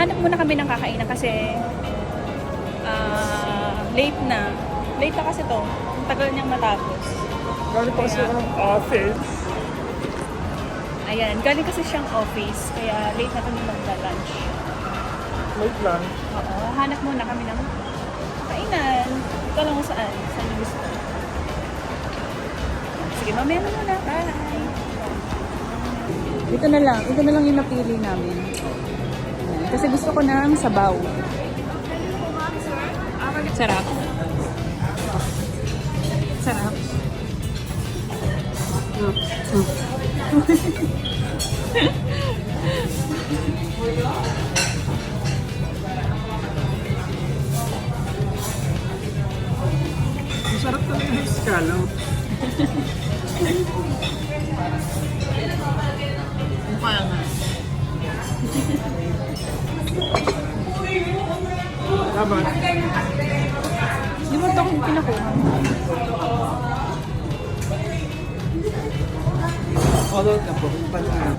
hanap muna kami ng kakainan kasi late na. Late na kasi to. Ang tagal niyang matapos. Galing pa kasi ako ng office. Ayan, galing kasi siyang office. Kaya late na kami magla-lunch. Wait lang. Oo, hanap muna kami ng kainan. Ito lang kung saan. Saan yung gusto. Sige, mamaya na muna. Bye! Ito na lang yung napili namin. Ayan. Kasi gusto ko ng sabaw. Sarap. Sarap. Masarap talaga yung scallop. Mukha nga. Tama. Di mo ito kung pinakuha? Although na po, panahon.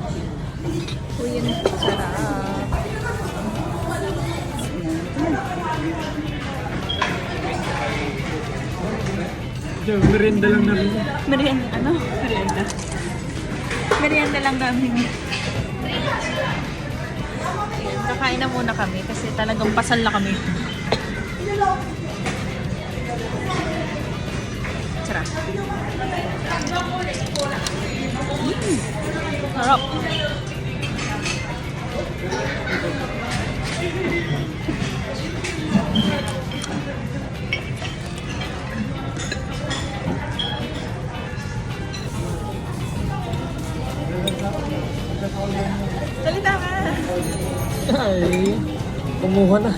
Uy, yan. Sarap. Merinda lang na rin. Merienda, ano? Merienda. Merienda lang namin. Kakain na muna kami kasi talagang pasal na kami. Sarap. Sarap. Salita ka! Ay, kumuha na.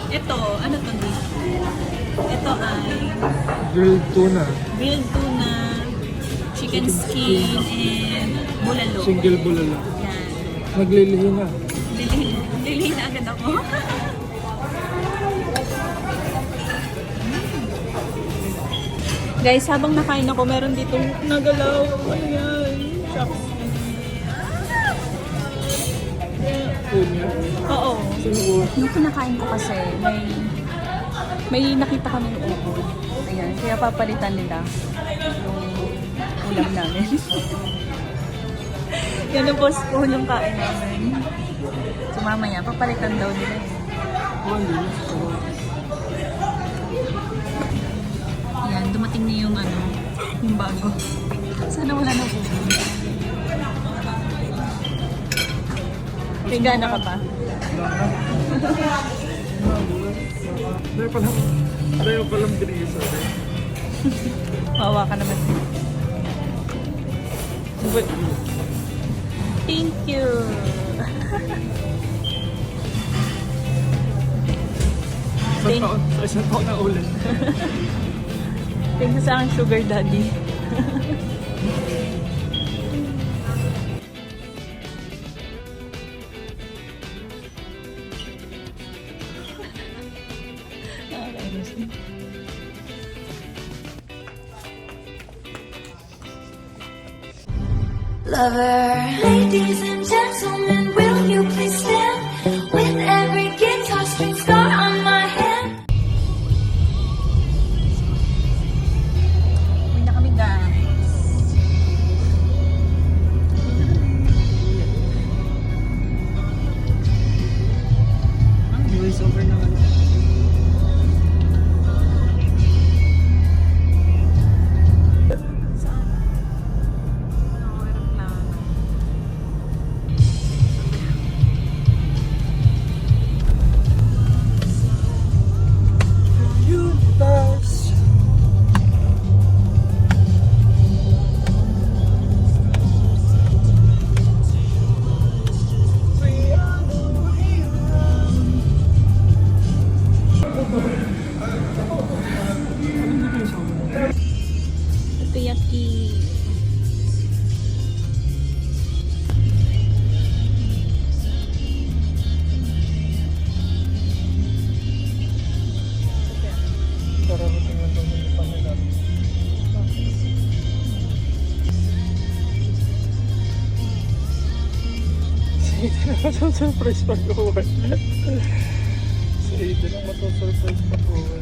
Ito, ano to dito? Ito ay Grilled tuna. grilled tuna, chicken skin, and bulalo. Single bulalo. Yan. Naglilihi na. Lilihin na agad ako. Guys, habang nakain ako, meron dito nagalaw. Ano yan? Shucks. Food niya. Oo. Sino Yung kinakain ko kasi, may nakita kaming upo. Ayan, kaya papalitan nila yung ulam namin. Yan ang boss ko yung kain namin. So mamaya, papalitan daw nila yun. Ayan, dumating na yung ano, yung bago. Sana wala na po. May gana ka pa? Dahil palang binigay sa akin. Mawa ka naman. But, Thank you! isang taon na ulit. Thank you sa aking sugar daddy. Lover, ladies and gentlemen, will you please stand with every guitar string scar on my hand? Uwi na kami, guys. Voice over naman. Masusurprise pag uwi. Si Aiden ang masusurprise pag uwi.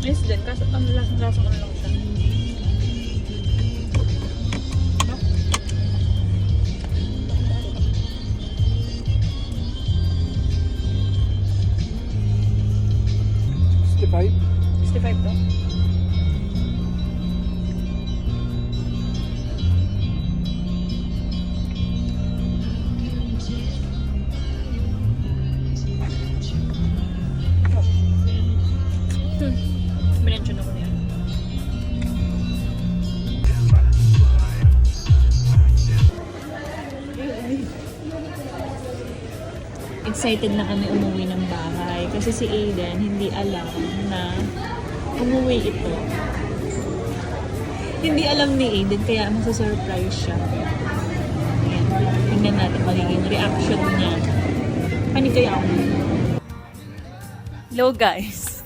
Yes din, kaso ang lasang-lasang ano lang siya. $65? 65 to? Minention ako niya. Excited na kami umuwi ng bahay kasi si Aiden hindi alam na umuwi ito. Hindi alam ni Aiden kaya masusurprise siya. Ayan. Tingnan natin magiging reaction niya. Panig kaya ako. Hello guys!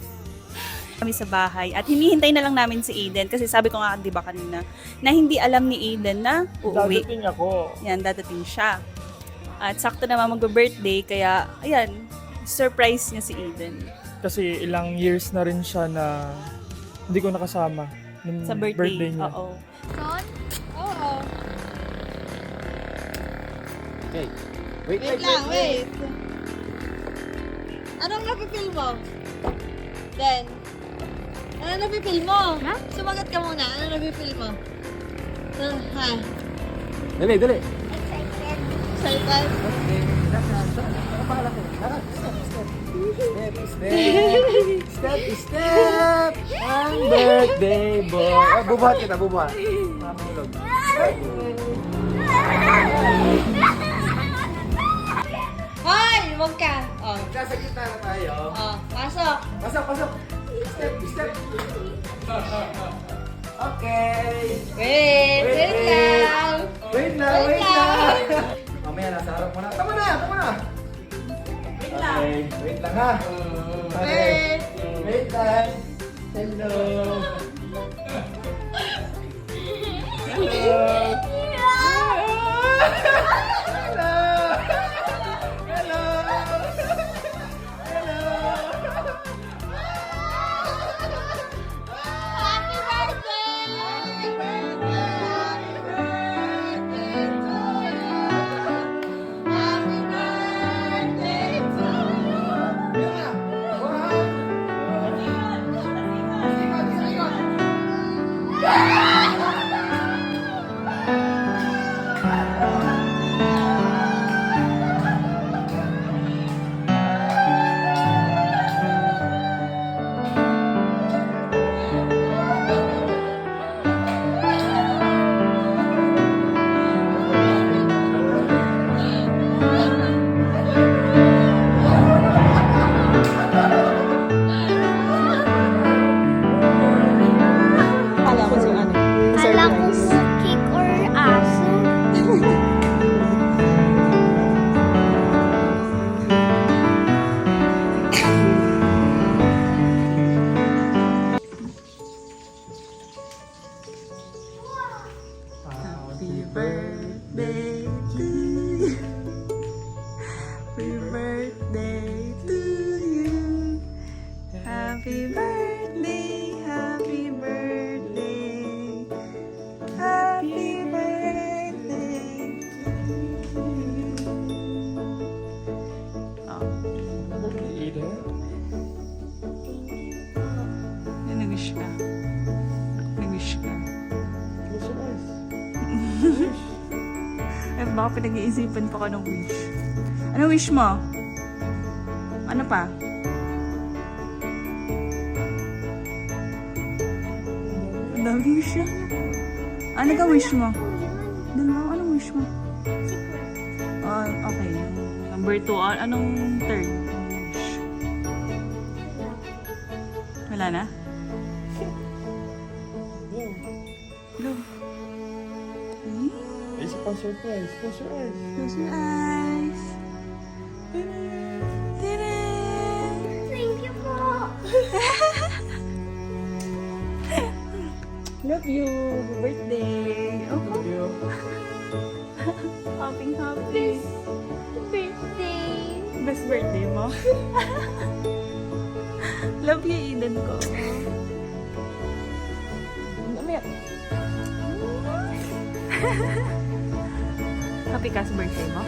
Kami sa bahay at hinihintay na lang namin si Aiden kasi sabi ko nga di ba kanina na hindi alam ni Aiden na uuwi. Dadating ako. Yan, dadating siya. At sakto naman mag-birthday, kaya, ayan, surprise niya si Aiden. Kasi ilang years na rin siya na hindi ko nakasama nung Sa birthday. niya. Oo. Son? Oo. Okay. Wait lang, wait. Anong napipil mo? Then, ano napipil mo? Ha? Sumagot ka muna. Ano napipil mo? Ha? Dali, dali. Excited? Step, step. Ang birthday boy. Ah, bubuhat kita, bubuhat. Mamulog. Hoy! Huwag ka. Oh. Nasa gitna na tayo. Oh. Pasok. Pasok, pasok. Step, step. Okay. Wait lang. Wait lang, wait lang. Mamaya nasa harap mo na. Tama na, tama na. Wait lang. Okay, wait lang ha. Okay. Wait lang. Hello. Hello. Hello. Hello. Hello. Happy birthday! Happy birthday to you. Happy birthday to you. Kala ko sa ano. Kala ko cake or aso. Happy birthday to you. Happy birthday to you. Happy birthday, happy birthday. Happy birthday to you. Oh, Aiden? nag-wish ka. Nag-wish ka. Close your eyes. Eh, baka pinag-iisipan pa ka ng wish. Ano wish mo? Ano pa? Ang dami wish yan. Ano ka wish mo? Dalawa, anong wish mo? Okay. Number 2. Anong third? Wish? Wala na? Hello? Isa pang surprise. Close your eyes. Close your eyes. Ta-da! Thank you po. Love you. Happy birthday. Oh, Thank you. Happy, happy. Birthday. Best birthday mo. Love you, Eden ko. Mamaya. Happy ka sa birthday mo?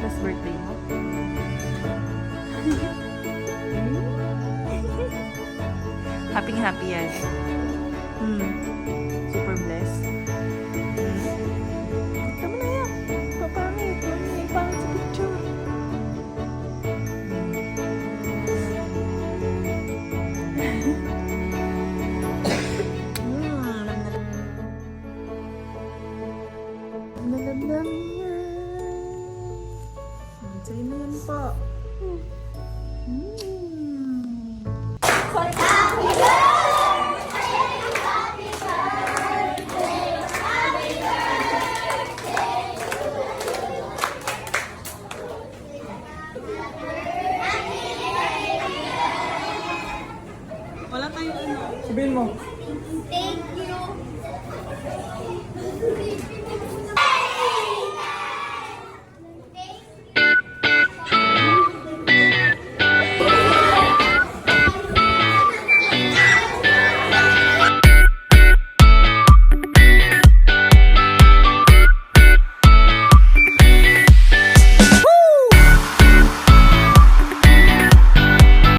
Best birthday mo? Happy yan. Super blessed. Tama na yan. Papangit. Pangit sa picture. Nalamdam niya. Sa'yo na yan po. Wala tayong ano. Sabihin mo. Thank you.